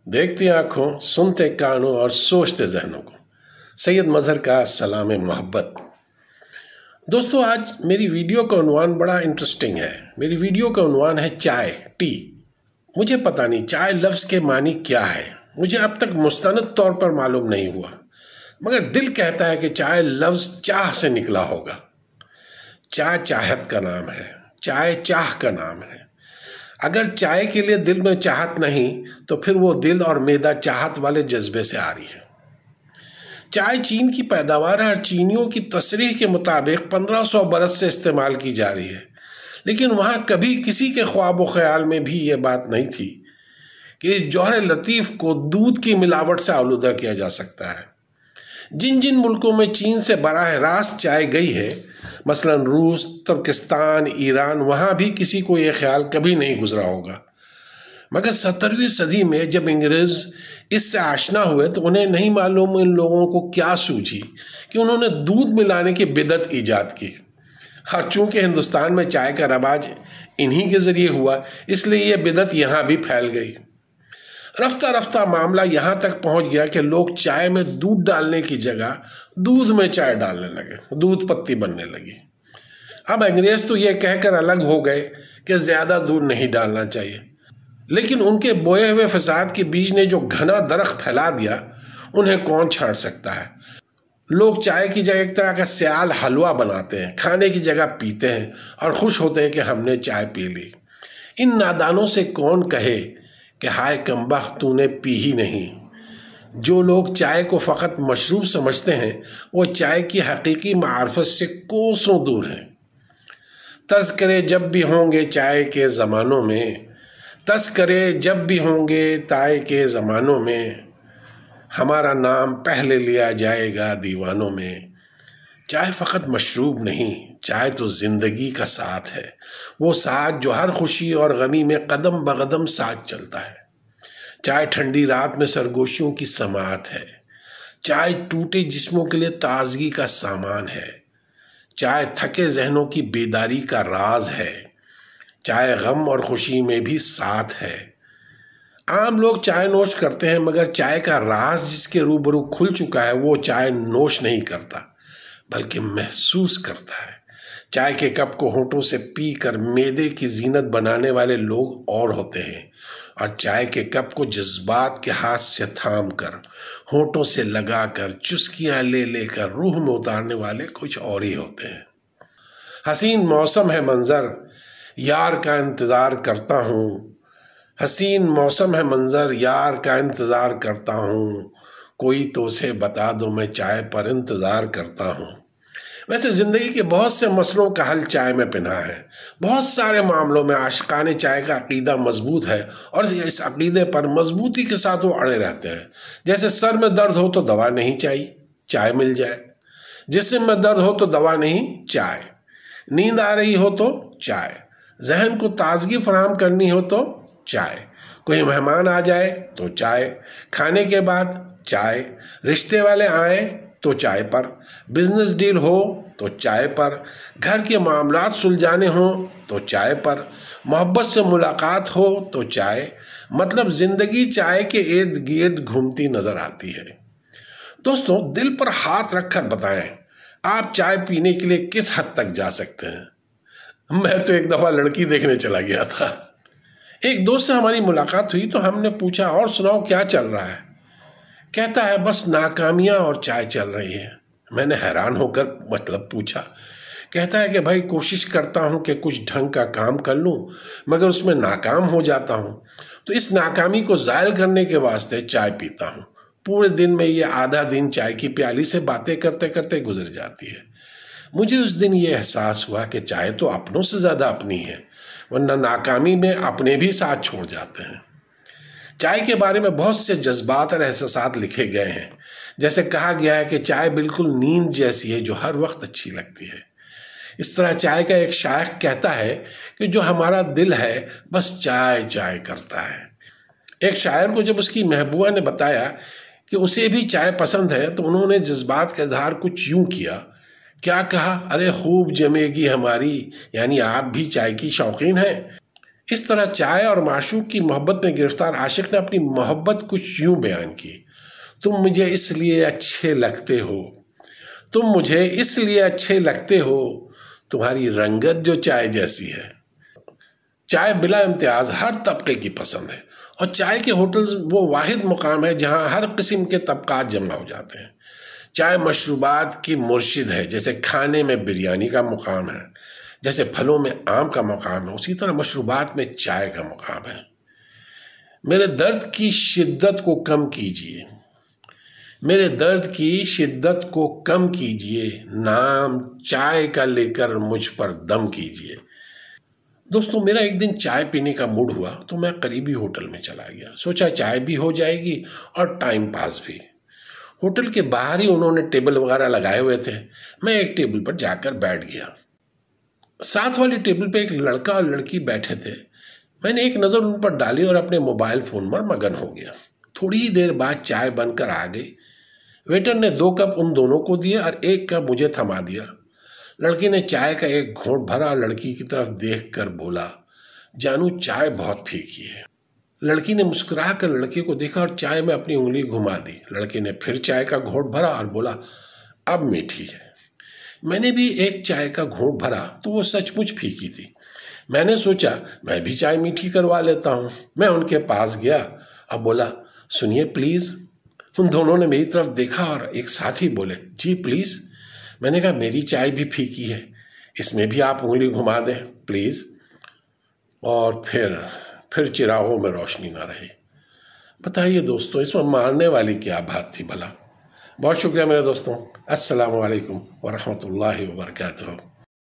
देखती आंखों, सुनते कानों और सोचते जहनों को। सैयद मजहर का सलाम मोहब्बत। दोस्तों, आज मेरी वीडियो का उन्वान बड़ा इंटरेस्टिंग है। मेरी वीडियो का उन्वान है चाय, टी। मुझे पता नहीं चाय लफ्ज़ के मानी क्या है, मुझे अब तक मुस्तनद तौर पर मालूम नहीं हुआ, मगर दिल कहता है कि चाय लफ्ज़ चाह से निकला होगा। चाय चाहत का नाम है, चाय चाह का नाम है। अगर चाय के लिए दिल में चाहत नहीं तो फिर वो दिल और मैदा चाहत वाले जज्बे से आ रही है। चाय चीन की पैदावार है और चीनियों की तस्रीह के मुताबिक 1500 बरस से इस्तेमाल की जा रही है, लेकिन वहाँ कभी किसी के ख्वाब व ख्याल में भी ये बात नहीं थी कि इस जौहर लतीफ़ को दूध की मिलावट से आलूदा किया जा सकता है। जिन जिन मुल्कों में चीन से बराह रास्त चाय गई है, मसलन रूस, तुर्किस्तान, ईरान, वहाँ भी किसी को ये ख्याल कभी नहीं गुजरा होगा। मगर 17वीं सदी में जब अंग्रेज़ इससे आशना हुए तो उन्हें नहीं मालूम इन लोगों को क्या सूझी कि उन्होंने दूध मिलाने की बिदअत ईजाद की। और चूँकि हिंदुस्तान में चाय का रवाज इन्हीं के ज़रिए हुआ, इसलिए ये बिदअत यहाँ भी फैल गई। रफ्ता रफ्ता मामला यहाँ तक पहुँच गया कि लोग चाय में दूध डालने की जगह दूध में चाय डालने लगे, दूध पत्ती बनने लगी। अब अंग्रेज़ तो ये कहकर अलग हो गए कि ज़्यादा दूध नहीं डालना चाहिए, लेकिन उनके बोए हुए फसाद के बीज ने जो घना दरख्त फैला दिया, उन्हें कौन छाड़ सकता है। लोग चाय की जगह एक तरह का स्याल हलवा बनाते हैं, खाने की जगह पीते हैं और खुश होते हैं कि हमने चाय पी ली। इन नादानों से कौन कहे कि हाय कमबख्त तूने पी ही नहीं। जो लोग चाय को फ़कत मशरूब समझते हैं, वो चाय की हकीकी मार्फत से कोसों दूर हैं। तज़किरे जब भी होंगे चाय के ज़मानों में, तज़किरे जब भी होंगे चाय के ज़मानों में, हमारा नाम पहले लिया जाएगा दीवानों में। चाय फ़कत मशरूब नहीं, चाय तो ज़िंदगी का साथ है, वो साथ जो हर खुशी और गमी में कदम बकदम साथ चलता है। चाय ठंडी रात में सरगोशियों की समात है। चाय टूटे जिस्मों के लिए ताजगी का सामान है। चाय थके जहनों की बेदारी का राज है। चाय गम और खुशी में भी साथ है। आम लोग चाय नोश करते हैं, मगर चाय का राज जिसके रूबरू खुल चुका है, वो चाय नोश नहीं करता बल्कि महसूस करता है। चाय के कप को होठों से पी कर मैदे की जीनत बनाने वाले लोग और होते हैं, और चाय के कप को जज्बात के हाथ से थाम कर, होठों से लगाकर, चुस्कियां ले लेकर रूह में उतारने वाले कुछ और ही होते हैं। हसीन मौसम है मंजर, यार का इंतज़ार करता हूँ। हसीन मौसम है मंजर, यार का इंतज़ार करता हूँ। कोई तो उसे बता दो, मैं चाय पर इंतज़ार करता हूँ। वैसे ज़िंदगी के बहुत से मसलों का हल चाय में पिना है। बहुत सारे मामलों में आशिकाने चाय का अकीदा मजबूत है और इस अकीदे पर मजबूती के साथ वो अड़े रहते हैं। जैसे सर में दर्द हो तो दवा नहीं चाहिए, चाय मिल जाए। जिस्म में दर्द हो तो दवा नहीं, चाय। नींद आ रही हो तो चाय। जहन को ताजगी फराहम करनी हो तो चाय। कोई मेहमान आ जाए तो चाय। खाने के बाद चाय। रिश्ते वाले आए तो चाय पर। बिजनेस डील हो तो चाय पर। घर के मामलात सुलझाने हो तो चाय पर। मोहब्बत से मुलाकात हो तो चाय। मतलब जिंदगी चाय के इर्द गिर्द घूमती नजर आती है। दोस्तों, दिल पर हाथ रखकर बताएं, आप चाय पीने के लिए किस हद तक जा सकते हैं। मैं तो एक दफा लड़की देखने चला गया था। एक दोस्त से हमारी मुलाकात हुई तो हमने पूछा, और सुनाओ क्या चल रहा है। कहता है, बस नाकामियां और चाय चल रही है। मैंने हैरान होकर मतलब पूछा। कहता है कि भाई, कोशिश करता हूं कि कुछ ढंग का काम कर लूं, मगर उसमें नाकाम हो जाता हूं, तो इस नाकामी को ज़ायल करने के वास्ते चाय पीता हूं। पूरे दिन में ये आधा दिन चाय की प्याली से बातें करते करते गुजर जाती है। मुझे उस दिन ये एहसास हुआ कि चाय तो अपनों से ज़्यादा अपनी है, वरना नाकामी में अपने भी साथ छोड़ जाते हैं। चाय के बारे में बहुत से जज्बात और एहसासात लिखे गए हैं। जैसे कहा गया है कि चाय बिल्कुल नींद जैसी है जो हर वक्त अच्छी लगती है। इस तरह चाय का एक शायर कहता है कि जो हमारा दिल है बस चाय चाय करता है। एक शायर को जब उसकी महबूबा ने बताया कि उसे भी चाय पसंद है तो उन्होंने जज्बात का इजहार कुछ यूं किया। क्या कहा? अरे खूब जमेगी हमारी, यानी आप भी चाय की शौकीन हैं। اس طرح چائے اور معشوق کی محبت میں گرفتار عاشق نے اپنی محبت کچھ یوں بیان کی: تم مجھے اس لیے اچھے لگتے ہو، تم مجھے اس لیے اچھے لگتے ہو، تمہاری رنگت جو چائے جیسی ہے۔ چائے بلا امتیاز ہر طبقے کی پسند ہے، اور چائے کے ہوٹلز وہ واحد مقام ہے جہاں ہر قسم کے طبقات جمع ہو جاتے ہیں۔ چائے مشروبات کی مرشد ہے، جیسے کھانے میں بریانی کا مقام ہے، جیسے پھلوں میں آم کا مقام ہے، اسی طرح مشروبات میں چائے کا مقام ہے۔ میرے درد کی شدت کو کم کیجیے، میرے درد کی شدت کو کم کیجیے، نام چائے کا لے کر مجھ پر دم کیجیے۔ دوستو، میرا ایک دن چائے پینے کا موڈ ہوا تو میں قریبی ہوٹل میں چلا گیا۔ سوچا چائے بھی ہو جائے گی اور ٹائم پاس بھی۔ ہوٹل کے باہر ہی انہوں نے ٹیبل وغیرہ لگائے ہوئے تھے، میں ایک ٹیبل پر جا کر بیٹھ گیا۔ ساتھ والی ٹیبل پہ ایک لڑکا اور لڑکی بیٹھے تھے۔ میں نے ایک نظر ان پر ڈالی اور اپنے موبائل فون پر مگن ہو گیا۔ تھوڑی ہی دیر بعد چائے بن کر آ گئی۔ ویٹر نے 2 کپ ان دونوں کو دیے اور 1 کپ مجھے تھما دیا۔ لڑکی نے چائے کا ایک گھونٹ بھرا اور لڑکی کی طرف دیکھ کر بولا: جانو، چائے بہت پھیکی ہے۔ لڑکی نے مسکرا کر لڑکے کو دیکھا اور چائے میں اپنی انگلی گھما دی۔ لڑکے نے پھر چائے کا گھونٹ بھرا اور بولا: اب میٹھی ہے۔ میں نے بھی ایک چائے کا گھونٹ بھرا تو وہ سچ مچ پھیکی تھی۔ میں نے سوچا میں بھی چائے میٹھی کروا لیتا ہوں۔ میں ان کے پاس گیا اور بولا: سنیے پلیز۔ ان دونوں نے میری طرف دیکھا اور ایک ساتھ ہی بولے: جی پلیز۔ میں نے کہا: میری چائے بھی پھیکی ہے، اس میں بھی آپ انگلی گھما دیں پلیز۔ اور پھر چراغوں میں روشنی نہ رہی۔ بتائیے دوستوں، اس میں مارنے والی کیا بات تھی بھلا؟ بہت شکریہ میرے دوستوں۔ السلام علیکم ورحمۃ اللہ وبرکاتہ۔